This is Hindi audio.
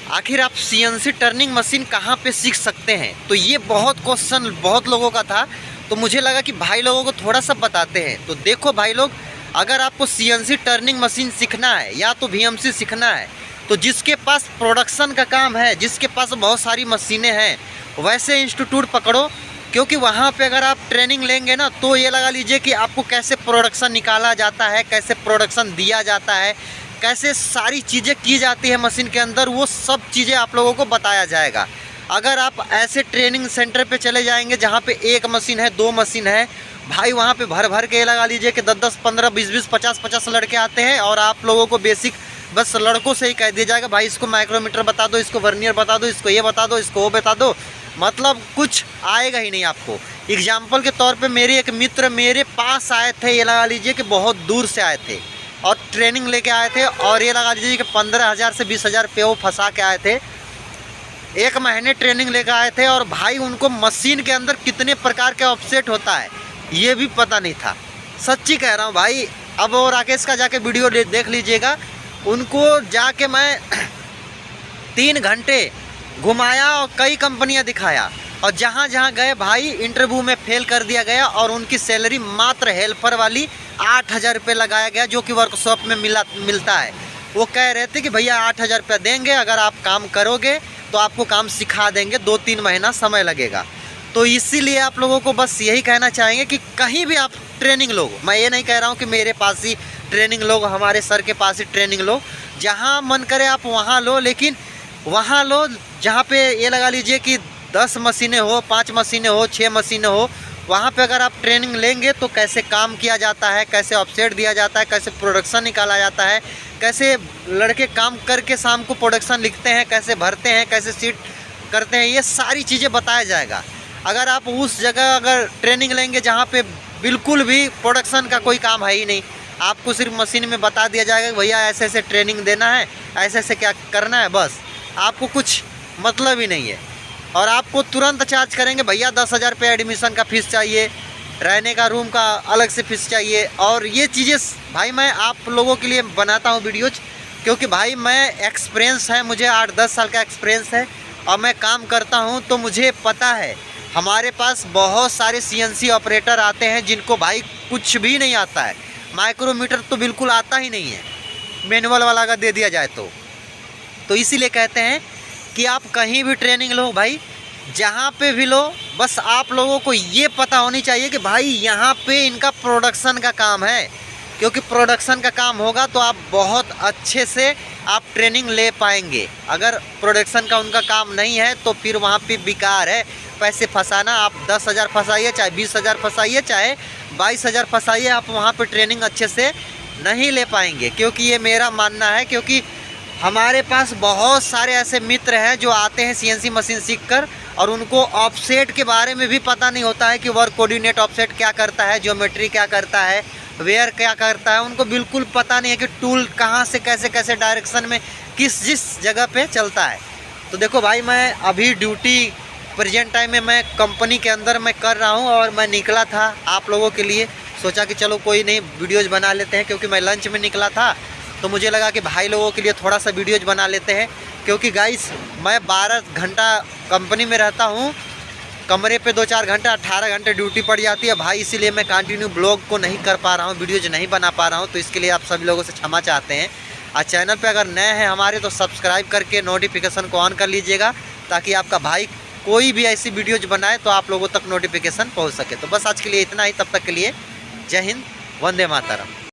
आखिर आप सीएनसी टर्निंग मशीन कहाँ पे सीख सकते हैं। तो ये बहुत क्वेश्चन बहुत लोगों का था, तो मुझे लगा कि भाई लोगों को थोड़ा सा बताते हैं। तो देखो भाई लोग, अगर आपको सीएनसी टर्निंग मशीन सीखना है या तो वीएमसी सीखना है, तो जिसके पास प्रोडक्शन का काम है, जिसके पास बहुत सारी मशीनें हैं, वैसे इंस्टीट्यूट पकड़ो। क्योंकि वहाँ पे अगर आप ट्रेनिंग लेंगे ना, तो ये लगा लीजिए कि आपको कैसे प्रोडक्शन निकाला जाता है, कैसे प्रोडक्शन दिया जाता है, कैसे सारी चीज़ें की जाती है मशीन के अंदर, वो सब चीज़ें आप लोगों को बताया जाएगा। अगर आप ऐसे ट्रेनिंग सेंटर पे चले जाएंगे जहाँ पे एक मशीन है, दो मशीन है, भाई वहाँ पे भर भर के लगा लीजिए कि 10-10, 15, 20-20, 50-50 लड़के आते हैं, और आप लोगों को बेसिक बस लड़कों से ही कह दिया जाएगा भाई इसको माइक्रोमीटर बता दो, इसको वर्नियर बता दो, इसको ये बता दो, इसको वो बता दो। मतलब कुछ आएगा ही नहीं आपको। एग्जाम्पल के तौर पे मेरे एक मित्र मेरे पास आए थे, ये लगा लीजिए कि बहुत दूर से आए थे और ट्रेनिंग लेके आए थे, और ये लगा लीजिए कि 15,000 से 20,000 पे वो फंसा के आए थे। 1 महीने ट्रेनिंग लेकर आए थे, और भाई उनको मशीन के अंदर कितने प्रकार के ऑफसेट होता है ये भी पता नहीं था। सच्ची कह रहा हूँ भाई। अब वो राकेश का जाके वीडियो देख लीजिएगा। उनको जाके मैं 3 घंटे घुमाया और कई कंपनियां दिखाया, और जहां जहां गए भाई इंटरव्यू में फेल कर दिया गया, और उनकी सैलरी मात्र हेल्पर वाली 8,000 रुपये लगाया गया, जो कि वर्कशॉप में मिलता है। वो कह रहे थे कि भैया 8,000 रुपये देंगे, अगर आप काम करोगे तो आपको काम सिखा देंगे, 2-3 महीना समय लगेगा। तो इसीलिए आप लोगों को बस यही कहना चाहेंगे कि कहीं भी आप ट्रेनिंग लो, मैं ये नहीं कह रहा हूँ कि मेरे पास ही ट्रेनिंग लो, हमारे सर के पास ही ट्रेनिंग लो, जहाँ मन करे आप वहाँ लो, लेकिन वहाँ लो जहाँ पे ये लगा लीजिए कि 10 मशीनें हो, 5 मशीनें हो, 6 मशीनें हो। वहाँ पे अगर आप ट्रेनिंग लेंगे तो कैसे काम किया जाता है, कैसे ऑफसेट दिया जाता है, कैसे प्रोडक्शन निकाला जाता है, कैसे लड़के काम करके शाम को प्रोडक्शन लिखते हैं, कैसे भरते हैं, कैसे सीट करते हैं, ये सारी चीज़ें बताया जाएगा। अगर आप उस जगह अगर ट्रेनिंग लेंगे जहाँ पे बिल्कुल भी प्रोडक्शन का कोई काम है ही नहीं, आपको सिर्फ मशीन में बता दिया जाएगा कि भैया ऐसे ऐसे ट्रेनिंग देना है, ऐसे ऐसे क्या करना है, बस आपको कुछ मतलब ही नहीं है। और आपको तुरंत चार्ज करेंगे भैया 10,000 रुपये एडमिशन का फ़ीस चाहिए, रहने का रूम का अलग से फ़ीस चाहिए। और ये चीज़ें भाई मैं आप लोगों के लिए बनाता हूँ वीडियोज, क्योंकि भाई मैं एक्सपीरियंस है, मुझे 8-10 साल का एक्सपीरियंस है, और मैं काम करता हूँ, तो मुझे पता है। हमारे पास बहुत सारे सीएनसी ऑपरेटर आते हैं जिनको भाई कुछ भी नहीं आता है, माइक्रोमीटर तो बिल्कुल आता ही नहीं है, मैनुअल वाला का दे दिया जाए तो इसीलिए कहते हैं कि आप कहीं भी ट्रेनिंग लो भाई, जहाँ पे भी लो, बस आप लोगों को ये पता होनी चाहिए कि भाई यहाँ पे इनका प्रोडक्शन का काम है। क्योंकि प्रोडक्शन का काम होगा तो आप बहुत अच्छे से आप ट्रेनिंग ले पाएंगे। अगर प्रोडक्शन का उनका काम नहीं है तो फिर वहाँ पे बेकार है पैसे फंसाना। आप 10,000 फंसाइए, चाहे 20,000 फंसाइए, चाहे 22,000 फंसाइए, आप वहाँ पे ट्रेनिंग अच्छे से नहीं ले पाएंगे। क्योंकि ये मेरा मानना है, क्योंकि हमारे पास बहुत सारे ऐसे मित्र हैं जो आते हैं सीएनसी मशीन सीखकर, और उनको ऑफसेट के बारे में भी पता नहीं होता है कि वर्क कोऑर्डिनेट ऑफसेट क्या करता है, ज्योमेट्री क्या करता है, वेयर क्या करता है। उनको बिल्कुल पता नहीं है कि टूल कहाँ से कैसे कैसे डायरेक्शन में जिस जगह पे चलता है। तो देखो भाई, मैं अभी ड्यूटी प्रेजेंट टाइम में मैं कंपनी के अंदर मैं कर रहा हूँ, और मैं निकला था आप लोगों के लिए, सोचा कि चलो कोई नहीं वीडियोज़ बना लेते हैं। क्योंकि मैं लंच में निकला था तो मुझे लगा कि भाई लोगों के लिए थोड़ा सा वीडियोज बना लेते हैं। क्योंकि गाइस मैं 12 घंटा कंपनी में रहता हूँ, कमरे पे 2-4 घंटा 18 घंटे ड्यूटी पड़ जाती है भाई, इसीलिए मैं कंटिन्यू ब्लॉग को नहीं कर पा रहा हूँ, वीडियोज नहीं बना पा रहा हूँ। तो इसके लिए आप सभी लोगों से क्षमा चाहते हैं। और चैनल पे अगर नए हैं हमारे तो सब्सक्राइब करके नोटिफिकेशन को ऑन कर लीजिएगा, ताकि आपका भाई कोई भी ऐसी वीडियोज बनाए तो आप लोगों तक नोटिफिकेशन पहुँच सके। तो बस आज के लिए इतना ही, तब तक के लिए जय हिंद, वंदे मातरम।